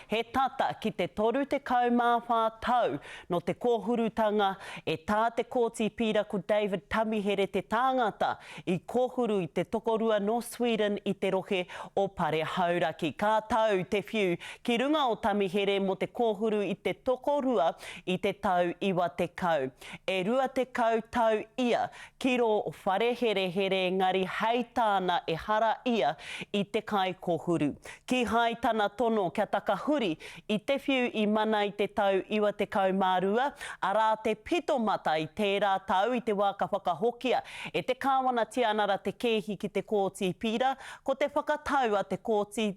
he tata ki te 34 tau no te kōhurutanga e tā te kōti pira ko David Tamihere te tāngata i kōhuru i te tokorua no Sweden i te rohe o pare hauraki. Ka tau te whiu ki runga o Tamihere mo te kōhuru i te tokorua i te tau iwa te kau. E rua te kau tau ia ki ro o wharehere ngari hei tāna e hara ia i te kai kōhuru. Ki hai tana tono kia takahuri i te whiu i mana i te tau iwa te kau mārua, arā te pito mata i tērā tau i te wā ka whakahokia e te kāwana tianara te kehi ki te kōti pira, ko te whakatau a te kōti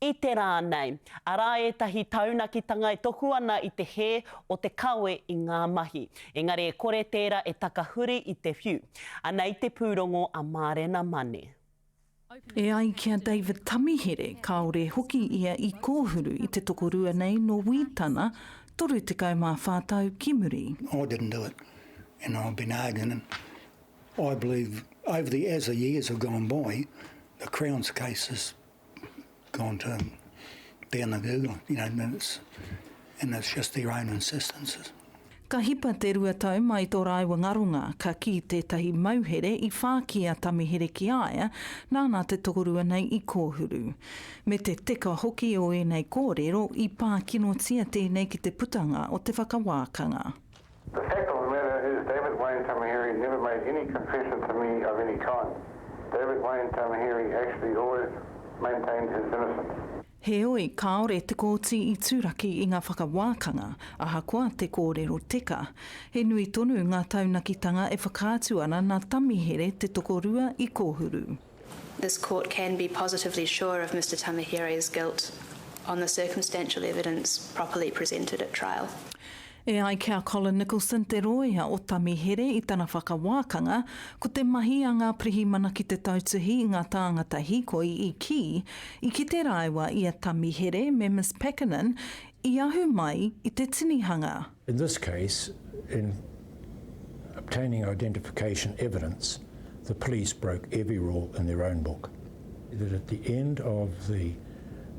i te rānei. Arā etahi taunakitanga e toku ana i te he o te kawe i ngā mahi. Engari e kore tērā e takahuri i te whiu. Ana i te pūrongo a Mārena Mane. E ai kia David Tamihere, kaore hoki ia i kōhuru i te tokorua nei no Witana, 34 tau ki muri. I didn't do it, and I've been arguing, and I believe over as the years have gone by, the Crown's case has gone to down the Google, and it's just their own insistences. Ka hipa te rua tau mai tō raiwa ngarunga ka ki tētahi mauhere i whākia Tamihere ki aia, nāna te tokorua nei i kōhuru. Me te teka hoki o e nei kōrero i pā kinotia tēnei ki te putanga o te whakawākanga. The fact of the matter is David Wayne Tamihere never made any confession to me of any kind. David Wayne Tamihere actually always maintained his innocence. He oi kaore te kōti i tūraki i ngā whakawākanga, ahakoa te kōrero teka. He nui tonu ngā taunakitanga e whakātu ana nā Tamihere te tokorua i kōhuru. This court can be positively sure of Mr Tamihere's guilt on the circumstantial evidence properly presented at trial. E ai kia Colin Nicholson te roia o Tamihere i tana whakawākanga, ko te mahi a ngā prihimana ki te tautahi i ngā tāngata hikoi i ki te raiwa i a Tamihere me Ms Pekinen i ahu mai i te tinihanga. In this case, in obtaining identification evidence, the police broke every rule in their own book. That at the end of the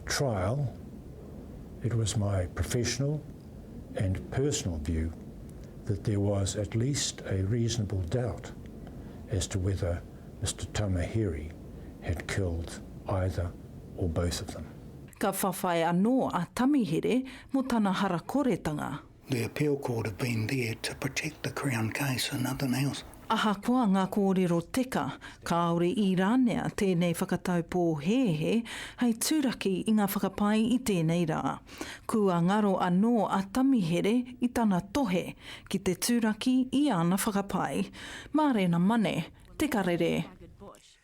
trial, it was my professional and personal view that there was at least a reasonable doubt as to whether Mr Tamihere had killed either or both of them. Ka whawhai anō a Tamihere mo tana harakoretanga. The appeal court have been there to protect the Crown case and nothing else. Ahakoa ngā kōrero teka, kaore i rānea tēnei whakatau pō hehe, hei tūraki i ngā whakapai i tēnei rā. Kua ngaro anō a Tamihere i tana tohe ki te tūraki i ana whakapai. Mārena Mane, te karere.